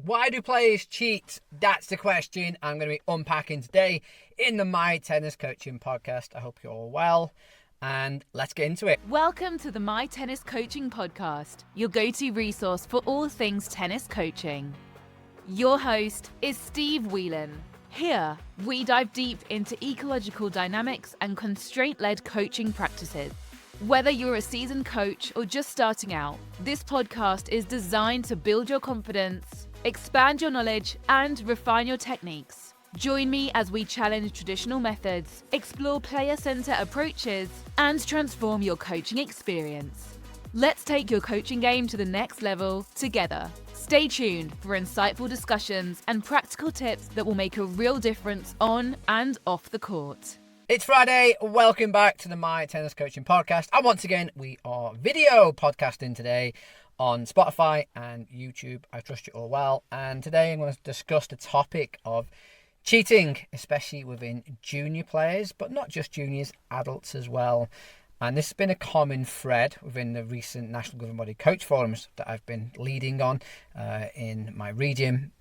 Why do players cheat? That's the question I'm going to be unpacking today in the My Tennis Coaching podcast. I hope you're all well, and let's get into it. Welcome to the My Tennis Coaching podcast, your go-to resource for all things tennis coaching. Your host is Steve Whelan. Here, we dive deep into ecological dynamics and constraint-led coaching practices. Whether you're a seasoned coach or just starting out, this podcast is designed to build your confidence, expand your knowledge, and refine your techniques. Join me as we challenge traditional methods, explore player-centered approaches, and transform your coaching experience. Let's take your coaching game to the next level together. Stay tuned for insightful discussions and practical tips that will make a real difference on and off the court. It's Friday. Welcome back to the My Tennis Coaching podcast. And once again, we are video podcasting today on Spotify and YouTube. I trust you all well. And today I'm going to discuss the topic of cheating, especially within junior players, but not just juniors, adults as well. And this has been a common thread within the recent National Governing Body Coach Forums that I've been leading on in my region.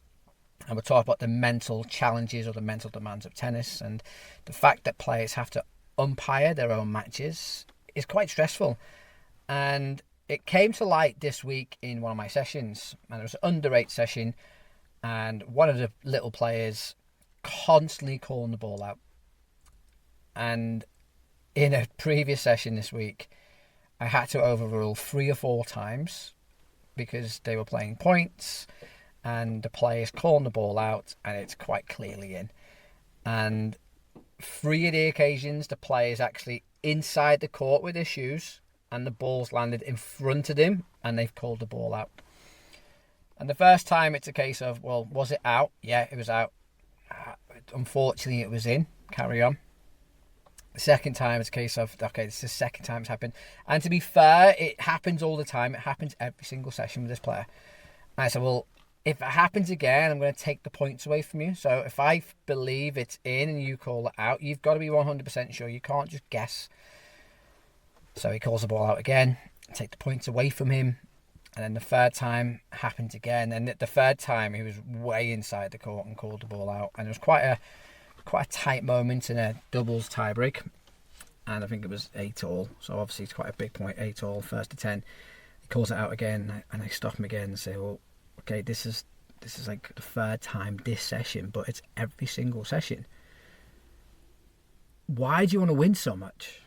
And we'll talk about the mental challenges or the mental demands of tennis, and the fact that players have to umpire their own matches is quite stressful. And it came to light this week in one of my sessions, and it was an under 8 session, and one of the little players constantly calling the ball out. And in a previous session this week, I had to overrule 3 or 4 times because they were playing points and the player's calling the ball out and it's quite clearly in. And 3 of the occasions, the player's actually inside the court with their shoes and the ball's landed in front of him and they've called the ball out. And the first time it's a case of, well, was it out? Yeah, it was out. Unfortunately, it was in. Carry on. The second time it's a case of, okay, this is the second time it's happened. And to be fair, it happens all the time. It happens every single session with this player. And I said, well, if it happens again, I'm going to take the points away from you. So if I believe it's in and you call it out, you've got to be 100% sure. You can't just guess. So he calls the ball out again, take the points away from him. And then the third time happened again. And the third time he was way inside the court and called the ball out. And it was quite a tight moment in a doubles tiebreak. And I think it was 8-all. So obviously it's quite a big point, 8-all, first to 10. He calls it out again and I stop him again and say, well, okay, this is like the third time this session, but it's every single session. Why do you want to win so much?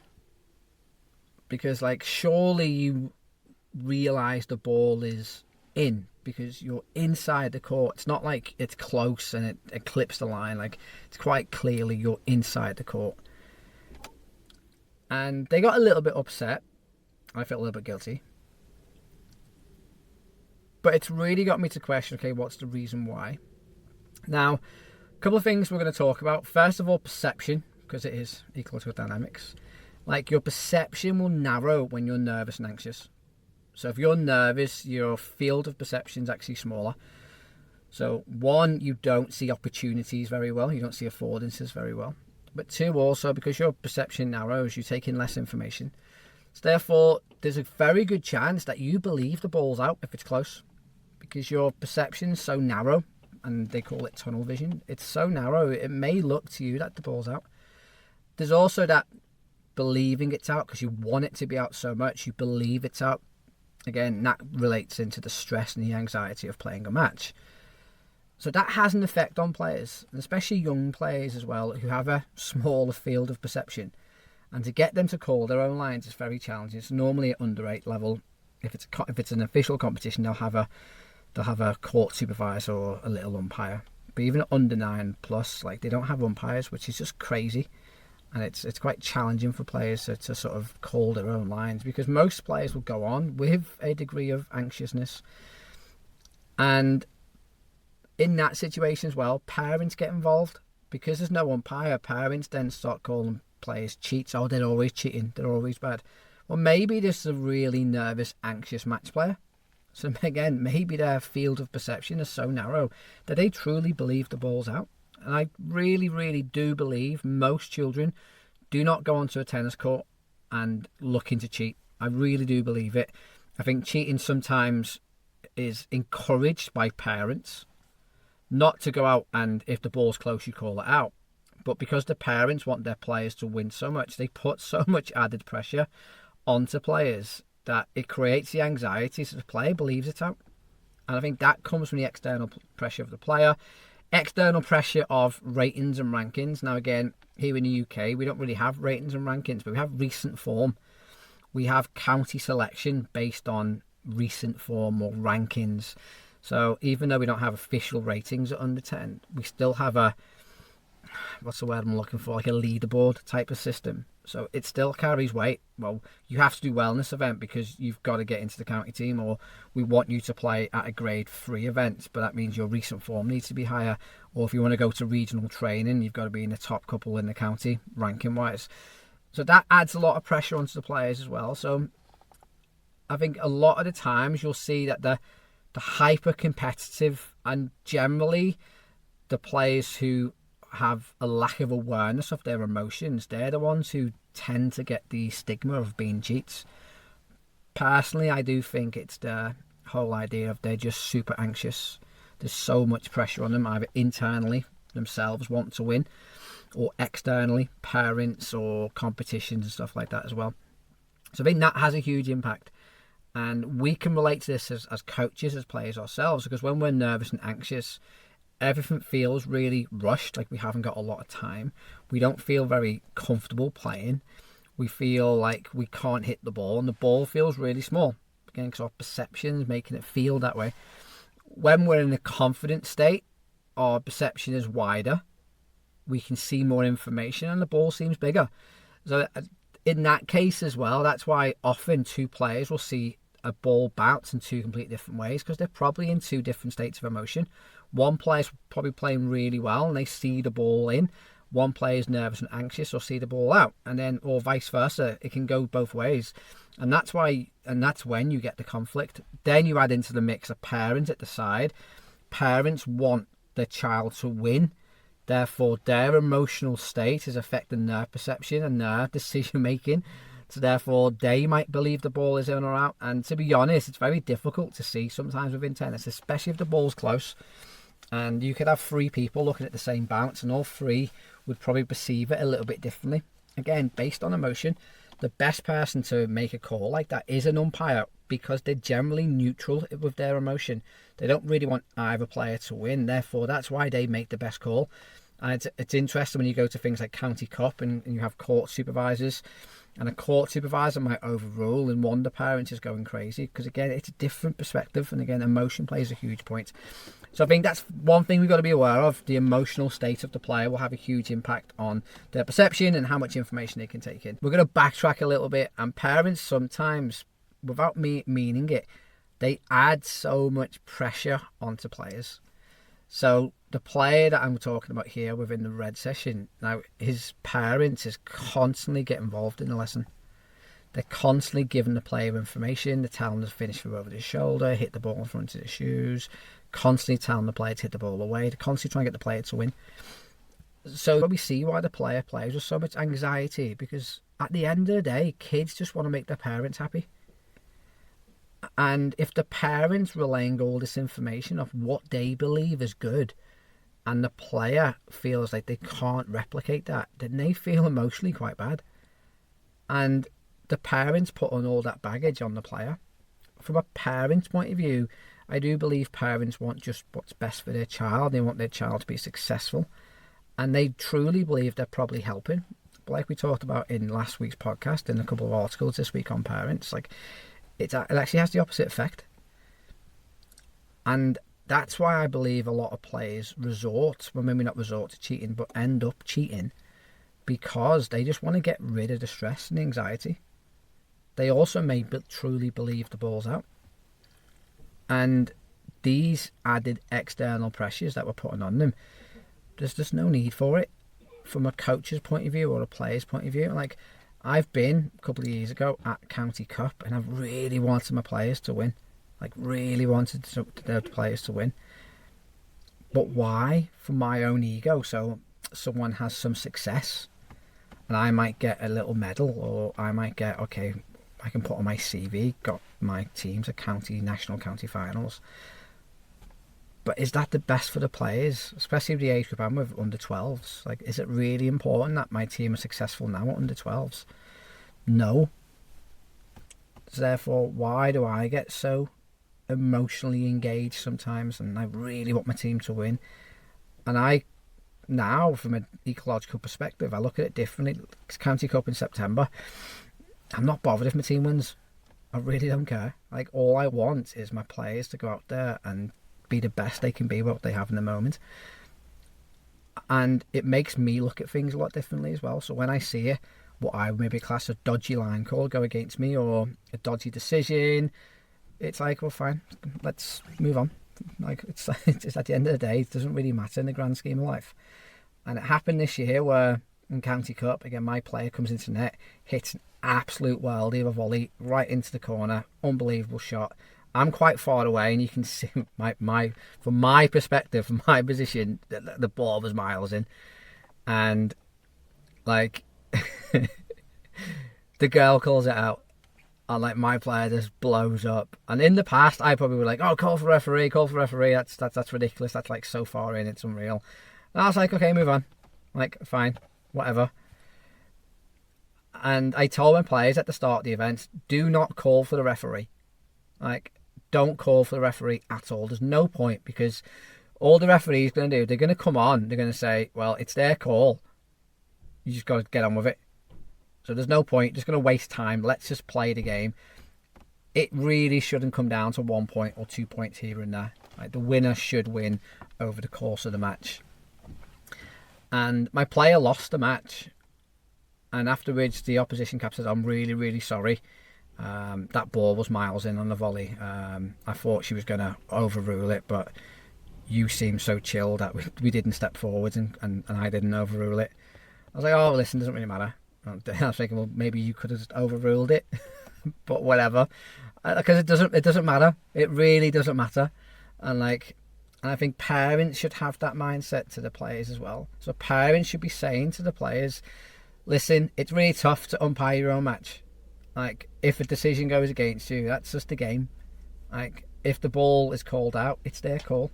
Because, like, surely you realise the ball is in because you're inside the court. It's not like it's close and it clips the line. Like, it's quite clearly you're inside the court. And they got a little bit upset. I felt a little bit guilty. But it's really got me to question, okay, what's the reason why? Now, a couple of things we're going to talk about. First of all, perception, because it is ecological dynamics. Like, your perception will narrow when you're nervous and anxious. So if you're nervous, your field of perception is actually smaller. So 1, you don't see opportunities very well. You don't see affordances very well. But 2, also, because your perception narrows, you take in less information. So therefore, there's a very good chance that you believe the ball's out if it's close. Because your perception is so narrow, and they call it tunnel vision. It's so narrow, it may look to you that the ball's out. There's also that believing it's out because you want it to be out so much, you believe it's out. Again, that relates into the stress and the anxiety of playing a match. So that has an effect on players, and especially young players as well, who have a smaller field of perception. And to get them to call their own lines is very challenging. It's normally at under 8 level. If it's an official competition, they'll have a court supervisor or a little umpire. But even at under 9 plus, like, they don't have umpires, which is just crazy. And it's quite challenging for players to sort of call their own lines, because most players will go on with a degree of anxiousness. And in that situation as well, parents get involved. Because there's no umpire, parents then start calling players cheats. Oh, they're always cheating, they're always bad. Well, maybe this is a really nervous, anxious match player. So again, maybe their field of perception is so narrow that they truly believe the ball's out. And I really, really do believe most children do not go onto a tennis court and looking to cheat. I really do believe it. I think cheating sometimes is encouraged by parents not to go out and if the ball's close, you call it out. But because the parents want their players to win so much, they put so much added pressure onto players that it creates the anxiety so the player believes it out. And I think that comes from the external pressure of the player, external pressure of ratings and rankings. Now, again, here in the UK, we don't really have ratings and rankings, but we have recent form. We have county selection based on recent form or rankings. So even though we don't have official ratings at under 10, we still have a, what's the word I'm looking for, like a leaderboard type of system. So it still carries weight. Well, you have to do well in this event because you've got to get into the county team, or we want you to play at a grade 3 event, but that means your recent form needs to be higher. Or if you want to go to regional training, you've got to be in the top couple in the county ranking wise. So that adds a lot of pressure onto the players as well. So I think a lot of the times you'll see that the hyper competitive and generally the players who have a lack of awareness of their emotions, they're the ones who tend to get the stigma of being cheats. Personally, I do think it's the whole idea of they're just super anxious. There's so much pressure on them, either internally, themselves want to win, or externally, parents or competitions and stuff like that as well. So I think that has a huge impact. And we can relate to this as coaches, as players ourselves, because when we're nervous and anxious, everything feels really rushed, like we haven't got a lot of time. We don't feel very comfortable playing. We feel like we can't hit the ball, and the ball feels really small. Again, because our perception is making it feel that way. When we're in a confident state, our perception is wider. We can see more information, and the ball seems bigger. So in that case as well, that's why often two players will see a ball bounce in two completely different ways, because they're probably in two different states of emotion. One player's probably playing really well and they see the ball in. One player's nervous and anxious or see the ball out, and then, or vice versa. It can go both ways, and that's when you get the conflict. Then you add into the mix a parent at the side. Parents want their child to win, therefore their emotional state is affecting their perception and their decision making. So therefore they might believe the ball is in or out. And to be honest, it's very difficult to see sometimes within tennis, especially if the ball's close. And you could have 3 people looking at the same bounce, and all 3 would probably perceive it a little bit differently. Again, based on emotion, the best person to make a call like that is an umpire, because they're generally neutral with their emotion. They don't really want either player to win. Therefore, that's why they make the best call. And it's interesting when you go to things like County Cup and you have court supervisors, and a court supervisor might overrule and one of the parents is going crazy, because again, it's a different perspective, and again, emotion plays a huge point. So I think that's one thing we've got to be aware of. The emotional state of the player will have a huge impact on their perception and how much information they can take in. We're going to backtrack a little bit, and parents sometimes, without me meaning it, they add so much pressure onto players. So the player that I'm talking about here within the red session, now his parents is constantly get involved in the lesson. They're constantly giving the player information. They're telling them to finish from over the shoulder, hit the ball in front of the shoes, constantly telling the player to hit the ball away. They're constantly trying to get the player to win. So we see why the player plays with so much anxiety, because at the end of the day, kids just want to make their parents happy. And if the parents relaying all this information of what they believe is good, and the player feels like they can't replicate that, then they feel emotionally quite bad. And the parents put on all that baggage on the player. From a parent's point of view, I do believe parents want just what's best for their child. They want their child to be successful, and they truly believe they're probably helping. But like we talked about in last week's podcast and a couple of articles this week on parents, like it actually has the opposite effect. And that's why I believe a lot of players resort, well, maybe not resort to cheating, but end up cheating, because they just want to get rid of the stress and the anxiety. They also may truly believe the ball's out. And these added external pressures that we're putting on them, there's just no need for it from a coach's point of view or a player's point of view. Like, I've been a couple of years ago at County Cup, and I've really wanted my players to win. Like, really wanted the players to win. But why? For my own ego. So someone has some success, and I might get a little medal, or I might get, okay, I can put on my CV, got my teams at national county finals. But is that the best for the players, especially the age group I'm with, under 12s? Like, is it really important that my team are successful now at under 12s? No. So therefore, why do I get so emotionally engaged sometimes, and I really want my team to win? And I, now, from an ecological perspective, I look at it differently. It's County Cup in September. I'm not bothered if my team wins. I really don't care. Like, all I want is my players to go out there and be the best they can be with what they have in the moment. And it makes me look at things a lot differently as well. So when I see it, what I would maybe class a dodgy line call go against me, or a dodgy decision, it's like, well, fine, let's move on. Like, it's at the end of the day, it doesn't really matter in the grand scheme of life. And it happened this year where in County Cup, again, my player comes into net, hits an absolute worldie of a volley right into the corner, unbelievable shot. I'm quite far away, and you can see from my perspective, from my position, the ball was miles in, and like the girl calls it out, and like my player just blows up. And in the past, I probably would like, oh, call for referee. That's ridiculous. That's like so far in, it's unreal. And I was like, okay, move on. Like, fine, whatever. And I told my players at the start of the event, do not call for the referee. Like, don't call for the referee at all. There's no point, because all the referee's going to do, they're going to come on, they're going to say, well, it's their call. You just got to get on with it. So there's no point, just going to waste time. Let's just play the game. It really shouldn't come down to 1 point or 2 points here and there. Like, the winner should win over the course of the match. And my player lost the match. And afterwards, the opposition cap said, I'm really, really sorry. That ball was miles in on the volley. I thought she was going to overrule it, but you seemed so chill that we didn't step forwards, and I didn't overrule it. I was like, oh, listen, doesn't really matter. I was thinking, well, maybe you could have just overruled it, but whatever. Because it doesn't matter. It really doesn't matter. And I think parents should have that mindset to the players as well. So parents should be saying to the players, listen, it's really tough to umpire your own match. Like, if a decision goes against you, that's just a game. Like, if the ball is called out, it's their call.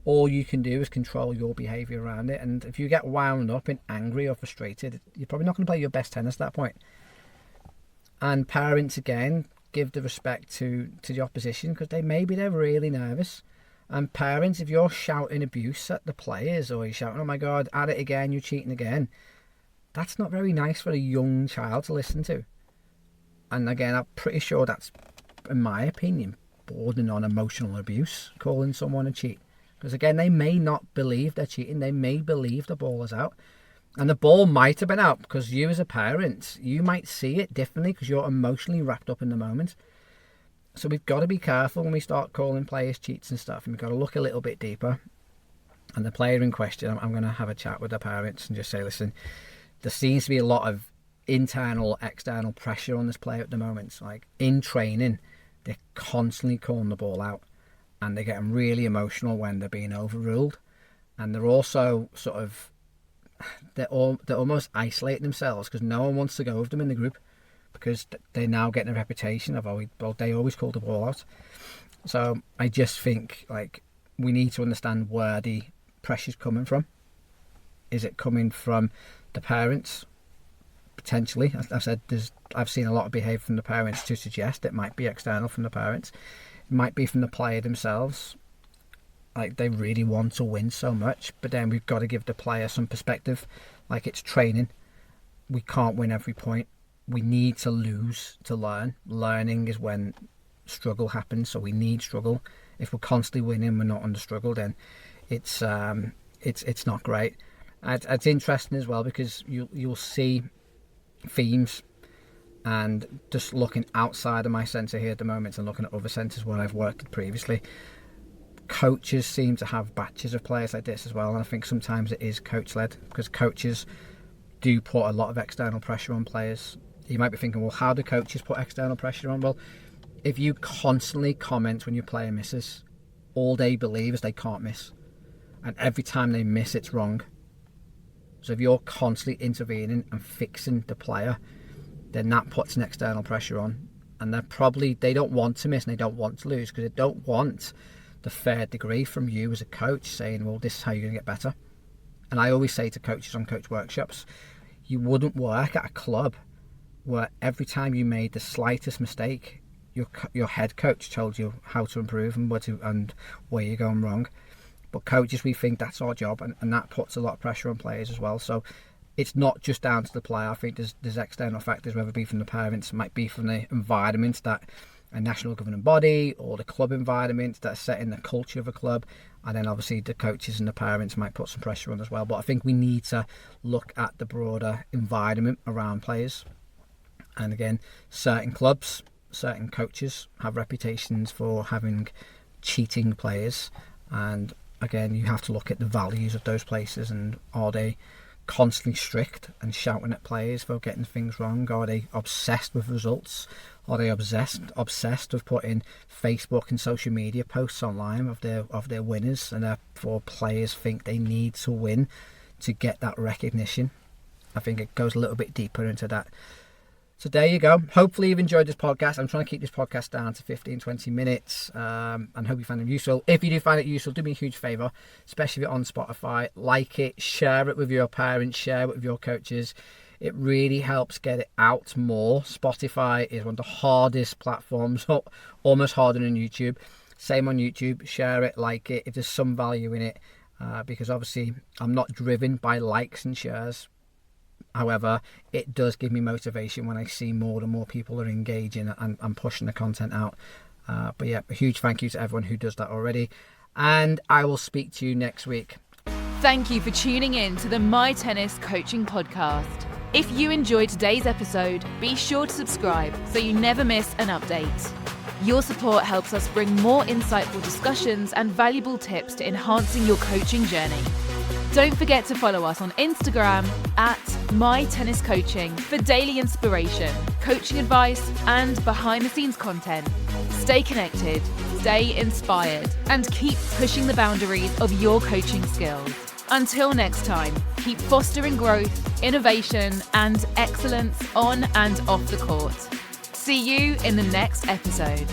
All you can do is control your behaviour around it. And if you get wound up and angry or frustrated, you're probably not going to play your best tennis at that point. And parents, again, give the respect to the opposition, because they're really nervous. And parents, if you're shouting abuse at the players, or you're shouting, oh my God, at it again, you're cheating again, that's not very nice for a young child to listen to. And again, I'm pretty sure that's, in my opinion, bordering on emotional abuse, calling someone a cheat. Because again, they may not believe they're cheating. They may believe the ball is out. And the ball might have been out, because you as a parent, you might see it differently because you're emotionally wrapped up in the moment. So we've got to be careful when we start calling players cheats and stuff. And we've got to look a little bit deeper. And the player in question, I'm going to have a chat with the parents and just say, listen, there seems to be a lot of internal, external pressure on this player at the moment. So like, in training, they're constantly calling the ball out, and they're getting really emotional when they're being overruled. And they're also they're almost isolating themselves, because no one wants to go with them in the group, because they're now getting a reputation of, well, they always call the ball out. So I just think, like, we need to understand where the pressure's coming from. Is it coming from the parents? Potentially. As I said, I've seen a lot of behaviour from the parents to suggest it might be external from the parents. It might be from the player themselves. Like, they really want to win so much, but then we've got to give the player some perspective. Like, it's training. We can't win every point. We need to lose to learn. Learning is when struggle happens, so we need struggle. If we're constantly winning, we're not under struggle, then it's not great. It's interesting as well, because you'll see themes, and just looking outside of my centre here at the moment and looking at other centres where I've worked at previously, coaches seem to have batches of players like this as well. And I think sometimes it is coach led, because coaches do put a lot of external pressure on players. You might be thinking, well, how do coaches put external pressure on? Well, if you constantly comment when your player misses, all they believe is they can't miss, and every time they miss, it's wrong. So if you're constantly intervening and fixing the player, then that puts an external pressure on. And they don't want to miss, and they don't want to lose, because they don't want the third degree from you as a coach saying, well, this is how you're going to get better. And I always say to coaches on coach workshops, you wouldn't work at a club where every time you made the slightest mistake, your head coach told you how to improve and where you're going wrong. But coaches, we think that's our job, and that puts a lot of pressure on players as well. So it's not just down to the player. I think there's external factors, whether it be from the parents, it might be from the environment, that a national governing body or the club environment that's setting the culture of a club, and then obviously the coaches and the parents might put some pressure on as well. But I think we need to look at the broader environment around players. And again, certain clubs, certain coaches have reputations for having cheating players, and again, you have to look at the values of those places, and are they constantly strict and shouting at players for getting things wrong? Are they obsessed with results? Are they obsessed with putting Facebook and social media posts online of their winners, and therefore players think they need to win to get that recognition? I think it goes a little bit deeper into that. So there you go. Hopefully you've enjoyed this podcast. I'm trying to keep this podcast down to 15-20 minutes, and hope you find it useful. If you do find it useful, do me a huge favour, especially if you're on Spotify. Like it, share it with your parents, share it with your coaches. It really helps get it out more. Spotify is one of the hardest platforms, almost harder than YouTube. Same on YouTube. Share it, like it, if there's some value in it, because obviously I'm not driven by likes and shares. However, it does give me motivation when I see more and more people are engaging and pushing the content out. But yeah, a huge thank you to everyone who does that already. And I will speak to you next week. Thank you for tuning in to the My Tennis Coaching Podcast. If you enjoyed today's episode, be sure to subscribe so you never miss an update. Your support helps us bring more insightful discussions and valuable tips to enhancing your coaching journey. Don't forget to follow us on Instagram at MyTennisCoaching for daily inspiration, coaching advice, and behind-the-scenes content. Stay connected, stay inspired, and keep pushing the boundaries of your coaching skills. Until next time, keep fostering growth, innovation, and excellence on and off the court. See you in the next episode.